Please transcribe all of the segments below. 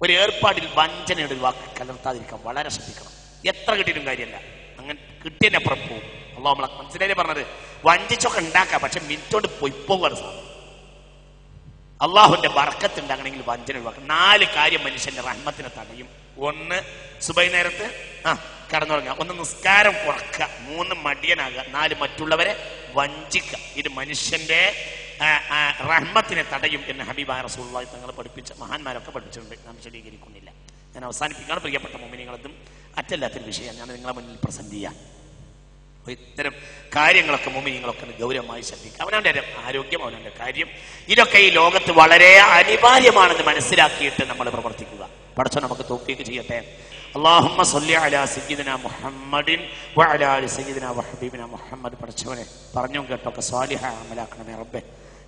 ഒരു ഏർപ്പാടിൽ വഞ്ചനയുടെ ഒരു വാക്ക് കലർത്താതിരിക്കാൻ വളരെ ശ്രദ്ധിക്കണം. എത്ര കിട്ടിയിട്ടും കാര്യമല്ല, അങ്ങനെ കിട്ടിയതിനപ്പുറം പോകും. അള്ളാഹു നമ്മളെ മനസ്സിലായി പറഞ്ഞത്. വഞ്ചിച്ചൊക്കെ ഉണ്ടാക്കാം, പക്ഷെ മിനിറ്റോട് പോകാൻ സാധിക്കും. അള്ളാഹുവിന്റെ ബർക്കത്ത് ഉണ്ടാകണമെങ്കിൽ വഞ്ചന ഒഴിവാക്കണം. 4 കാര്യം മനുഷ്യന്റെ റഹ്മത്തിനെ തടയും. 1 സുബഹി നേരത്ത് കടന്നുറങ്ങുക, 1 നിസ്കാരം കുറക്കുക, 3 മടിയനാകുക, 4 മറ്റുള്ളവരെ വഞ്ചിക്കുക. ഇത് മനുഷ്യന്റെ റഹ്മത്തിനെ തടയും എന്ന് ഹബീബായ റസൂലുള്ളാഹി തങ്ങൾ പഠിപ്പിച്ച മഹാന്മാരൊക്കെ പഠിപ്പിച്ചിട്ടുണ്ട്. നാം വിശദീകരിക്കുന്നില്ല. ഞാൻ അവസാനിപ്പിക്കാൻ പ്രിയപ്പെട്ട മുഅ്മിനീങ്ങളതും അറ്റല്ലാത്തൊരു വിഷയം ഞാൻ നിങ്ങളെ മുന്നിൽ പ്രസന്റ് ചെയ്യാം. ഇത്തരം കാര്യങ്ങളൊക്കെ മുഅ്മിനീങ്ങളൊക്കെ ഗൗരവമായി ശ്രദ്ധിക്കുക. അവനവന്റെ ആരോഗ്യം, അവനവന്റെ കാര്യം, ഇതൊക്കെ ഈ ലോകത്ത് വളരെ അനിവാര്യമാണെന്ന് മനസ്സിലാക്കിയിട്ട് നമ്മൾ പ്രവർത്തിക്കുക. പടച്ചോൻ നമുക്ക് തൗഫീഖ് ചെയ്യട്ടെ. അല്ലാഹുമ്മ സ്വല്ലി അലാ സയ്യിദിനാ മുഹമ്മദിൻ വഅലാ ആലി സയ്യിദിനാ വഹബീബിനാ മുഹമ്മദ്. പടച്ചോനെ പറഞ്ഞും കേട്ടൊക്കെ സ്വാലിഹായ അമലാക്കണമേ റബ്ബേ.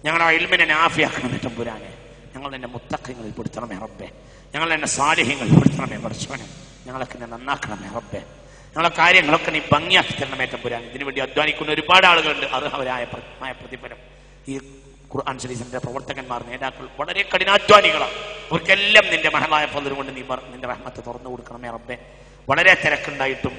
ഞങ്ങളുടെ ഇൽമിനെ നാഫിയാക്കണമേ തമ്പുരാനെ. ഞങ്ങൾ നിന്റെ മുത്തഖീങ്ങളിൽ പെടുത്തണമേ റബ്ബേ. ഞങ്ങൾ നിന്റെ സാലിഹീങ്ങളിൽ പെടുത്തണമേ പടച്ചോനെ. ഞങ്ങളൊക്കെ നന്നാക്കണമേ റബ്ബേ. ഞങ്ങളെ കാര്യങ്ങളൊക്കെ നീ ഭംഗിയാക്കി തരണമേ തമ്പുരാൻ. ഇതിനുവേണ്ടി അധ്വാനിക്കുന്ന ഒരുപാട് ആളുകളുണ്ട്. അർഹവരായ പ്രതിഫലം ഈ ഖുർആൻ ശരീഫിന്റെ പ്രവർത്തകന്മാർ, നേതാക്കൾ വളരെ കഠിനാധ്വാനികളാണ്. അവർക്കെല്ലാം നിന്റെ മഹലായ ഫضل കൊണ്ട് നീ നിന്റെ റഹ്മത്ത് തുറന്നു കൊടുക്കണമേ റബ്ബേ. വളരെ തിരക്കുണ്ടായിട്ടും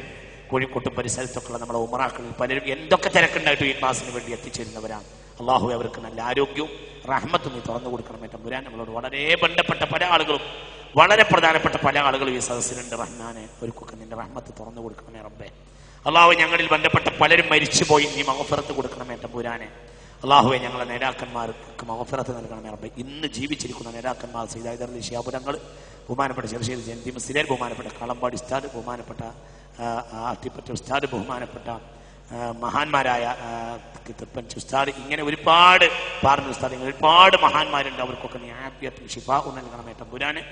കോഴിക്കോട്ടും പരിസരത്തൊക്കെയുള്ള നമ്മളെ ഉമറാക്കളിൽ പലരും എന്തൊക്കെ തിരക്കുണ്ടായിട്ടും ഈ ക്ലാസ്സിന് വേണ്ടി എത്തിച്ചേരുന്നവരാണ്. അള്ളാഹു അവർക്ക് നല്ല ആരോഗ്യവും റഹ്മത്തും നീ തുറന്നു കൊടുക്കണമേ തമ്പുരാൻ. നമ്മളോട് വളരെ ബന്ധപ്പെട്ട പല ആളുകളും, വളരെ പ്രധാനപ്പെട്ട പല ആളുകളും ഈ സദസ്സിലുണ്ട്. റഹ്മാനെ അവർക്കൊക്കെ നിന്റെ റഹ്മത്ത് തുറന്നു കൊടുക്കണമേ റബ്ബേ. അള്ളാഹു ഞങ്ങളിൽ ബന്ധപ്പെട്ട പലരും മരിച്ചുപോയി, നീ മഗ്ഫിറത്ത് കൊടുക്കണമേ തമ്പുരാനെ. അള്ളാഹുവെ ഞങ്ങളെ നേതാക്കന്മാർക്ക് മഗ്ഫിറത്ത് നൽകണമേ റബ്ബേ. ഇന്ന് ജീവിച്ചിരിക്കുന്ന നേതാക്കന്മാർ സയ്യിദ് ഹൈദർ അലി ശിഹാബുതങ്ങൾ, ബഹുമാനപ്പെട്ട ചെറുശ്ശേരി ജയന്തി മുസ്ലിയാർ, ബഹുമാനപ്പെട്ട കളമ്പാടി ഉസ്താദ്, ബഹുമാനപ്പെട്ട ആറ്റിപ്പറ്റ ഉസ്താദ്, ബഹുമാനപ്പെട്ട മഹാന്മാരായ തിപ്പഞ്ച് ഉസ്താദ്, ഇങ്ങനെ ഒരുപാട് പാർന്ന ഉസ്താദ്, ഇങ്ങനെ ഒരുപാട് മഹാന്മാരുണ്ട്. അവർക്കൊക്കെ നീ ആഫിയത്തും ശിഫാഉം നൽകണമേ തമ്പുരാനെ.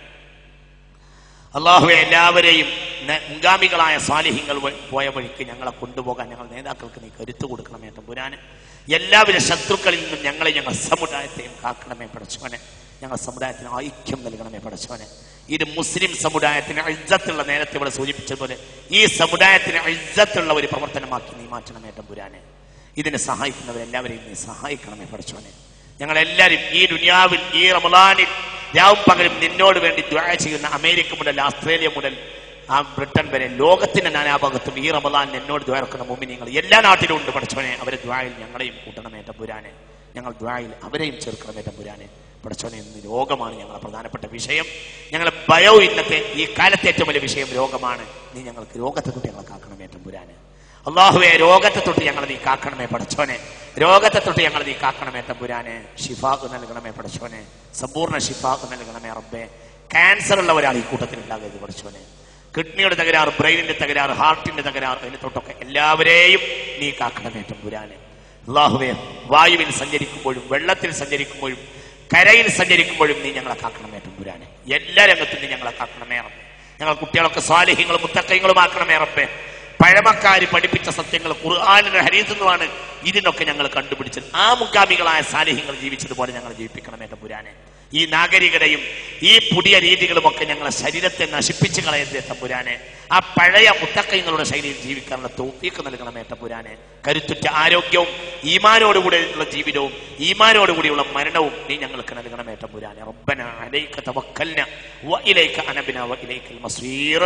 അള്ളാഹുവെ എല്ലാവരെയും മുൻഗാമികളായ സാലിഹ്യങ്ങൾ പോയ വഴിക്ക് ഞങ്ങളെ കൊണ്ടുപോകാൻ ഞങ്ങൾ നേതാക്കൾക്ക് നീ കരുത്തു കൊടുക്കണമേ തമ്പുരാനെ. എല്ലാവിധ ശത്രുക്കളിൽ നിന്നും ഞങ്ങൾ സമുദായത്തെയും കാക്കണമേ പടച്ചോനെ. ഞങ്ങൾ സമുദായത്തിന് ഐക്യം നൽകണമേ പടച്ചോനെ. ഇത് മുസ്ലിം സമുദായത്തിന് ഇസ്സത്തുള്ള, നേരത്തെ ഇവിടെ സൂചിപ്പിച്ചതുപോലെ ഈ സമുദായത്തിന് ഇസ്സത്തുള്ള ഒരു പ്രവർത്തനമാക്കി നീ മാറ്റണമേ തമ്പുരാനെ. ഇതിനെ സഹായിക്കുന്നവരെല്ലാവരെയും നീ സഹായിക്കണമേ പടച്ചോനെ. ഞങ്ങളെല്ലാവരും ഈ ദുനിയാവിൽ ഈ റമളാനിൽ രാവും പകലും നിന്നോട് വേണ്ടി ദുആ ചെയ്യുന്ന അമേരിക്ക മുതൽ ഓസ്ട്രേലിയ മുതൽ ബ്രിട്ടൻ വരെ ലോകത്തിന്റെ നാനാഭാഗത്തും ഈ റമളാൻ എന്നോട് ദുആ ഇറക്കുന്ന മുഅ്മിനീങ്ങൾ എല്ലാ നാട്ടിലും ഉണ്ട് പടച്ചോനെ. അവരെ ദുആയിൽ ഞങ്ങളെയും കൂട്ടണമേ തമ്പുരാനെ. ഞങ്ങൾ ദുആയിൽ അവരെയും ചേർക്കണമേ തമ്പുരാനെ. പടച്ചോനെ, ഇന്ന് രോഗമാണ് ഞങ്ങളുടെ പ്രധാനപ്പെട്ട വിഷയം. ഞങ്ങളെ ഭയവും ഇന്നത്തെ ഈ കാലത്തെ ഏറ്റവും വലിയ വിഷയം രോഗമാണ്. നീ ഞങ്ങൾക്ക് രോഗത്തെ തൊട്ട് ഞങ്ങളെ കാക്കണമേ തമ്പുരാനെ. അള്ളാഹുവെ രോഗത്തെ തൊട്ട് ഞങ്ങൾ നീ കാക്കണമേ പടച്ചോനെ. രോഗത്തെ തൊട്ട് ഞങ്ങൾ നീ കാക്കണമേ തമ്പുരാനെ. ഷിഫാഖ് നൽകണമേ പടച്ചോനെ. സമ്പൂർണ്ണ ഷിഫാഖ് നൽകണമേ റബ്ബേ. ക്യാൻസർ ഉള്ള ഒരാൾ ഈ കൂട്ടത്തിൽ ഉണ്ടാകരുത് പടച്ചോനെ. കിഡ്നിയുടെ തകരാറ്, ബ്രെയിനിന്റെ തകരാറ്, ഹാർട്ടിന്റെ തകരാറ്, അതിനെ തൊട്ടൊക്കെ എല്ലാവരെയും നീ കാക്കണമേ തമ്പുരാനെ. അള്ളാഹുവെ വായുവിൽ സഞ്ചരിക്കുമ്പോഴും വെള്ളത്തിൽ സഞ്ചരിക്കുമ്പോഴും കരയിൽ സഞ്ചരിക്കുമ്പോഴും നീ ഞങ്ങളെ കാക്കണമേ തമ്പുരാനെ. എല്ലാ രംഗത്തും നീ ഞങ്ങളെ കാക്കണമേ റബ്ബേ. ഞങ്ങൾ കുട്ടികളൊക്കെ സ്വാലിഹീങ്ങളും മുത്തഖീങ്ങളും ആക്കണമേ റബ്ബേ. പഴമക്കാര് പഠിപ്പിച്ച സത്യങ്ങൾ ഖുർആനിലെ ഹദീസിലുമാണ് ഇതിനൊക്കെ ഞങ്ങൾ കണ്ടുപിടിച്ചത്. ആ മുൻഗാമികളായ സാലിഹ്യങ്ങൾ ജീവിച്ചതുപോലെ ഞങ്ങൾ ജീവിപ്പിക്കണമേ തമ്പുരാനെ. ഈ നാഗരികതയും ഈ പുതിയ രീതികളും ഒക്കെ ഞങ്ങളെ ശരീരത്തെ നശിപ്പിച്ച് കളയരുതേ തമ്പുരാനെ. ആ പഴയ മുത്തഖീങ്ങളുടെ ശൈലിയിൽ ജീവിക്കാനുള്ള തൗഫീഖ് നൽകണമേ തമ്പുരാനെ. കരുത്തുറ്റ ആരോഗ്യവും ഈമാനോടുകൂടിയുള്ള ജീവിതവും ഈമാനോടുകൂടിയുള്ള മരണവും നീ ഞങ്ങൾക്ക് നൽകണമേ തമ്പുരാനെ. റബ്ബനാ അലൈക തവക്കൽനാ വഇലൈക അനബ്നാ വഇലൈക്കൽ മസീർ.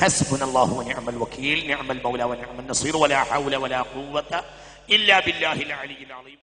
ഹസ്ബുനല്ലാഹു വനിഅമൽ വകീൽ. നിഅമൽ മൗലാ വനിഅമൻ നസീർ. വലാ ഹൗല വലാ ഖുവത ഇല്ലാ ബില്ലാഹിൽ അലിയിൽ അലീം.